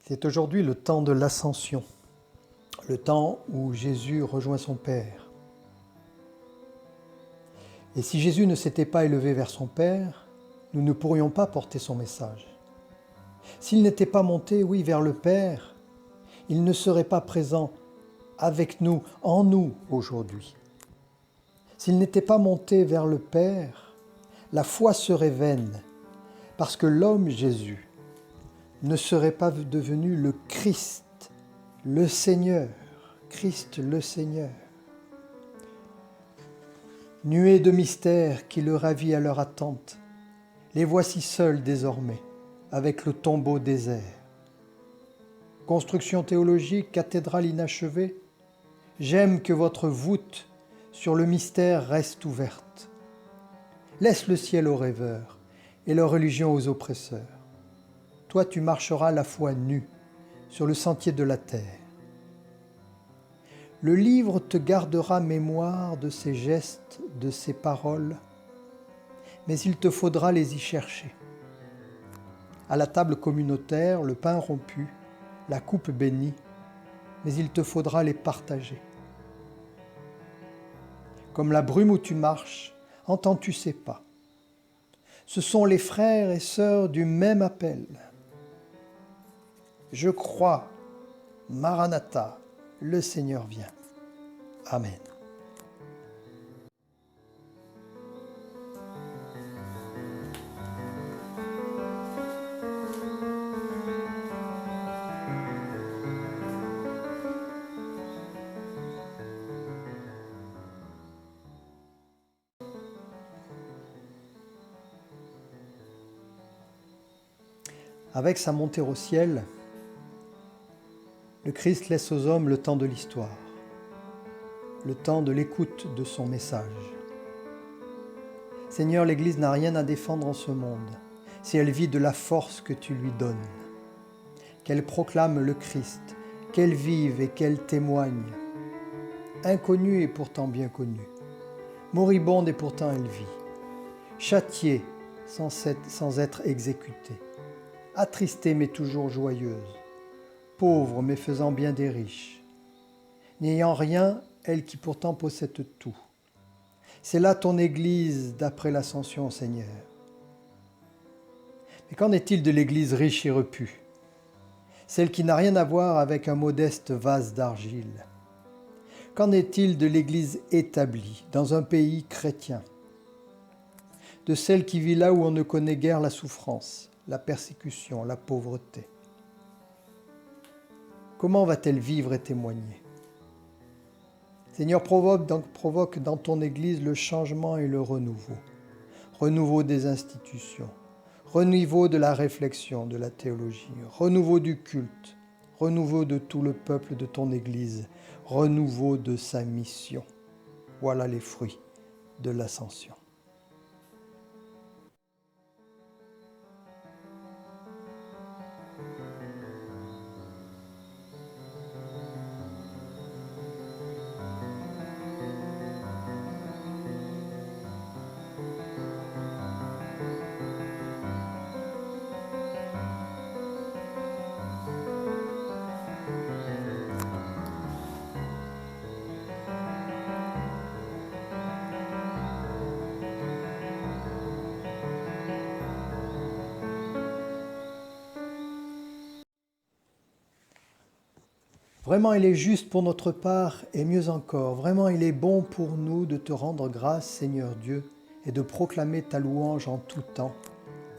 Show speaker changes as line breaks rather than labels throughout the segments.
C'est aujourd'hui le temps de l'ascension, le temps où Jésus rejoint son Père. Et si Jésus ne s'était pas élevé vers son Père, nous ne pourrions pas porter son message. S'il n'était pas monté, oui, vers le Père, il ne serait pas présent avec nous, en nous aujourd'hui. S'il n'était pas monté vers le Père, la foi serait vaine, parce que l'homme Jésus ne serait pas devenu le Christ, le Seigneur, Christ le Seigneur. Nuée de mystères qui le ravit à leur attente, les voici seuls désormais, avec le tombeau désert. Construction théologique, cathédrale inachevée, j'aime que votre voûte sur le mystère reste ouverte. Laisse le ciel aux rêveurs et leur religion aux oppresseurs. Toi, tu marcheras la foi nue sur le sentier de la terre. Le livre te gardera mémoire de ses gestes, de ses paroles, mais il te faudra les y chercher. À la table communautaire, le pain rompu, la coupe bénie, mais il te faudra les partager. Comme la brume où tu marches, entends-tu ces pas? Ce sont les frères et sœurs du même appel. Je crois, Maranatha, le Seigneur vient. Amen. Avec sa montée au ciel, le Christ laisse aux hommes le temps de l'histoire, le temps de l'écoute de son message. Seigneur, l'Église n'a rien à défendre en ce monde, si elle vit de la force que tu lui donnes. Qu'elle proclame le Christ, qu'elle vive et qu'elle témoigne. Inconnue et pourtant bien connue, moribonde et pourtant elle vit, châtiée sans être exécutée, attristée mais toujours joyeuse, pauvre mais faisant bien des riches, n'ayant rien, elle qui pourtant possède tout. C'est là ton Église d'après l'ascension, Seigneur. Mais qu'en est-il de l'Église riche et repue, celle qui n'a rien à voir avec un modeste vase d'argile? Qu'en est-il de l'Église établie dans un pays chrétien, de celle qui vit là où on ne connaît guère la souffrance, la persécution, la pauvreté? Comment va-t-elle vivre et témoigner? Seigneur, provoque dans ton Église le changement et le renouveau. Renouveau des institutions, renouveau de la réflexion, de la théologie, renouveau du culte, renouveau de tout le peuple de ton Église, renouveau de sa mission. Voilà les fruits de l'ascension. Vraiment, il est juste pour notre part, et mieux encore, vraiment, il est bon pour nous de te rendre grâce, Seigneur Dieu, et de proclamer ta louange en tout temps,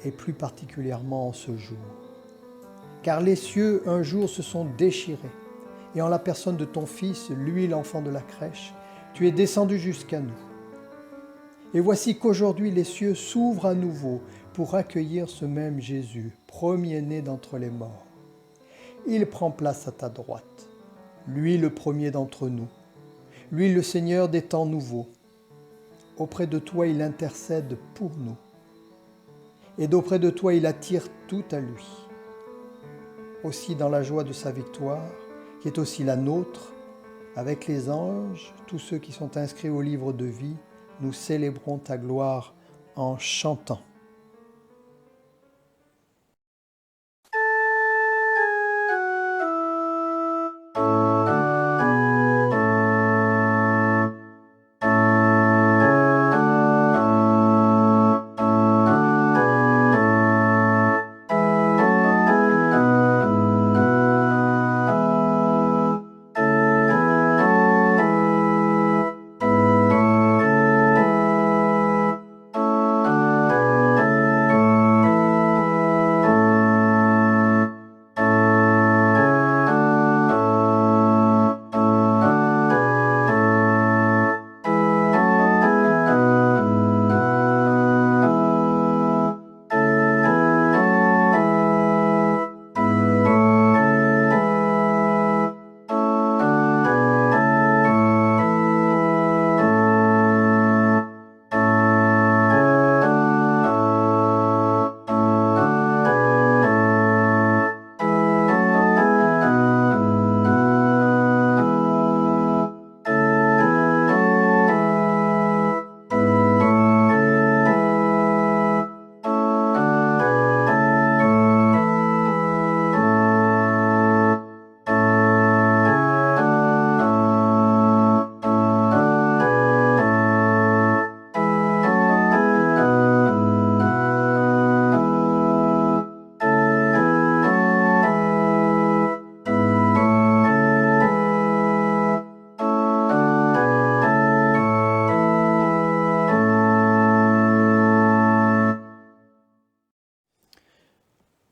et plus particulièrement en ce jour. Car les cieux, un jour, se sont déchirés, et en la personne de ton Fils, lui, l'enfant de la crèche, tu es descendu jusqu'à nous. Et voici qu'aujourd'hui, les cieux s'ouvrent à nouveau pour accueillir ce même Jésus, premier-né d'entre les morts. Il prend place à ta droite. Lui le premier d'entre nous, lui le Seigneur des temps nouveaux. Auprès de toi il intercède pour nous, et d'auprès de toi il attire tout à lui. Aussi dans la joie de sa victoire, qui est aussi la nôtre, avec les anges, tous ceux qui sont inscrits au livre de vie, nous célébrons ta gloire en chantant.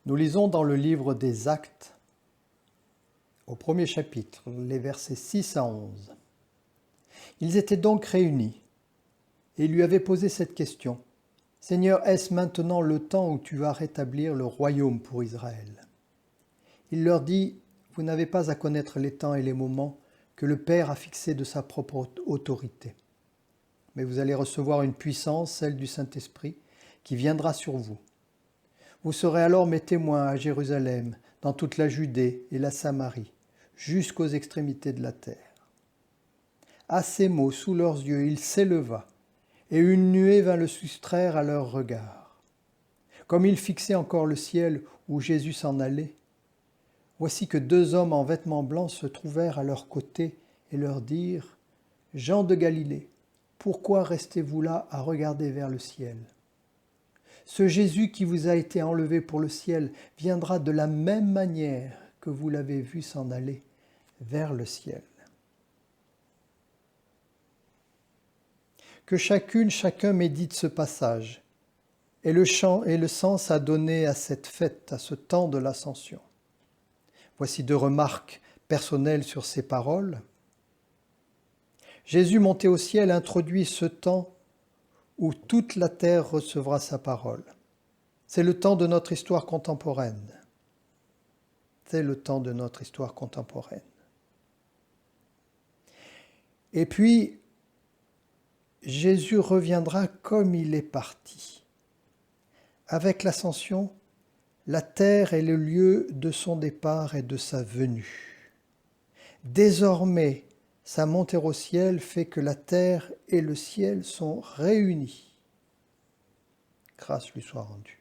Nous lisons dans le livre des Actes, au premier chapitre, les versets 6 à 11. Ils étaient donc réunis et lui avaient posé cette question. « Seigneur, est-ce maintenant le temps où tu vas rétablir le royaume pour Israël ?» Il leur dit, « Vous n'avez pas à connaître les temps et les moments que le Père a fixés de sa propre autorité. Mais vous allez recevoir une puissance, celle du Saint-Esprit, qui viendra sur vous. Vous serez alors mes témoins à Jérusalem, dans toute la Judée et la Samarie, jusqu'aux extrémités de la terre. » À ces mots, sous leurs yeux, il s'éleva, et une nuée vint le soustraire à leurs regards. Comme ils fixaient encore le ciel où Jésus s'en allait, voici que 2 hommes en vêtements blancs se trouvèrent à leur côté et leur dirent « Jean de Galilée, pourquoi restez-vous là à regarder vers le ciel ? Ce Jésus qui vous a été enlevé pour le ciel viendra de la même manière que vous l'avez vu s'en aller vers le ciel. » Que chacun médite ce passage et le sens à donner à cette fête, à ce temps de l'Ascension. Voici 2 remarques personnelles sur ces paroles. Jésus monté au ciel introduit ce temps où toute la terre recevra sa parole. C'est le temps de notre histoire contemporaine. C'est le temps de notre histoire contemporaine. Et puis, Jésus reviendra comme il est parti. Avec l'ascension, la terre est le lieu de son départ et de sa venue. Désormais, sa montée au ciel fait que la terre et le ciel sont réunis. Grâce lui soit rendue.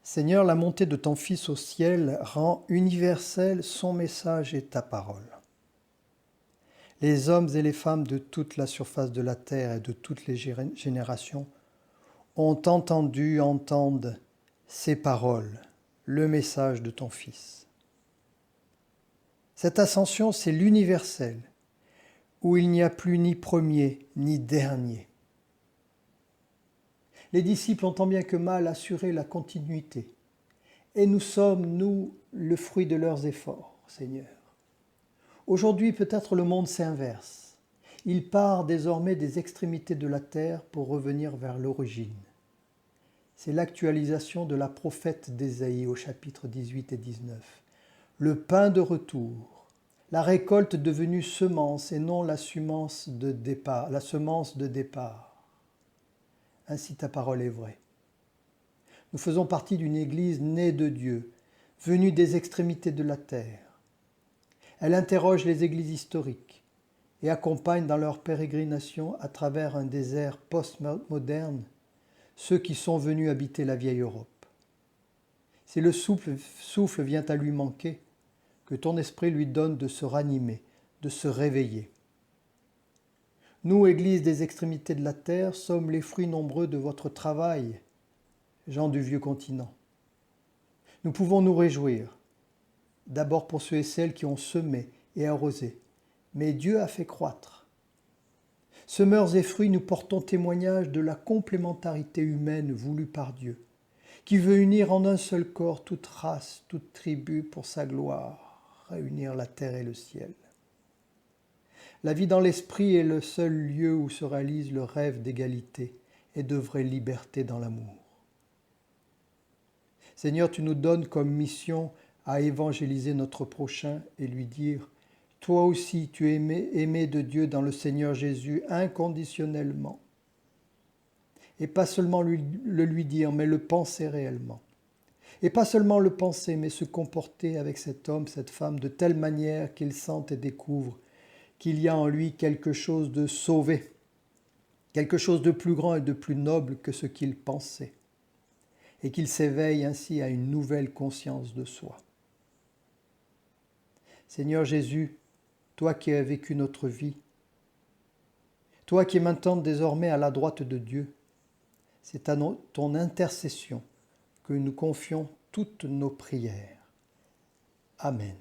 Seigneur, la montée de ton Fils au ciel rend universel son message et ta parole. Les hommes et les femmes de toute la surface de la terre et de toutes les générations entendent ces paroles, le message de ton Fils. Cette ascension, c'est l'universel, où il n'y a plus ni premier ni dernier. Les disciples ont tant bien que mal assuré la continuité. Et nous sommes, nous, le fruit de leurs efforts, Seigneur. Aujourd'hui, peut-être le monde s'inverse. Il part désormais des extrémités de la terre pour revenir vers l'origine. C'est l'actualisation de la prophète d'Ésaïe au chapitre 18 et 19. Le pain de retour, la récolte devenue semence et non la semence de départ. Ainsi ta parole est vraie. Nous faisons partie d'une Église née de Dieu, venue des extrémités de la terre. Elle interroge les églises historiques et accompagne dans leur pérégrination à travers un désert post-moderne ceux qui sont venus habiter la vieille Europe. Si le souffle vient à lui manquer, que ton esprit lui donne de se ranimer, de se réveiller. Nous, Église des extrémités de la terre, sommes les fruits nombreux de votre travail, gens du vieux continent. Nous pouvons nous réjouir, d'abord pour ceux et celles qui ont semé et arrosé, mais Dieu a fait croître. Semeurs et fruits, nous portons témoignage de la complémentarité humaine voulue par Dieu, qui veut unir en un seul corps toute race, toute tribu pour sa gloire, réunir la terre et le ciel. La vie dans l'esprit est le seul lieu où se réalise le rêve d'égalité et de vraie liberté dans l'amour. Seigneur, tu nous donnes comme mission à évangéliser notre prochain et lui dire « Toi aussi, tu es aimé de Dieu dans le Seigneur Jésus inconditionnellement. » Et pas seulement le lui dire, mais le penser réellement. Et pas seulement le penser, mais se comporter avec cet homme, cette femme, de telle manière qu'il sente et découvre qu'il y a en lui quelque chose de sauvé, quelque chose de plus grand et de plus noble que ce qu'il pensait, et qu'il s'éveille ainsi à une nouvelle conscience de soi. Seigneur Jésus, toi qui as vécu notre vie, toi qui es maintenant désormais à la droite de Dieu, c'est à ton intercession que nous confions toutes nos prières. Amen.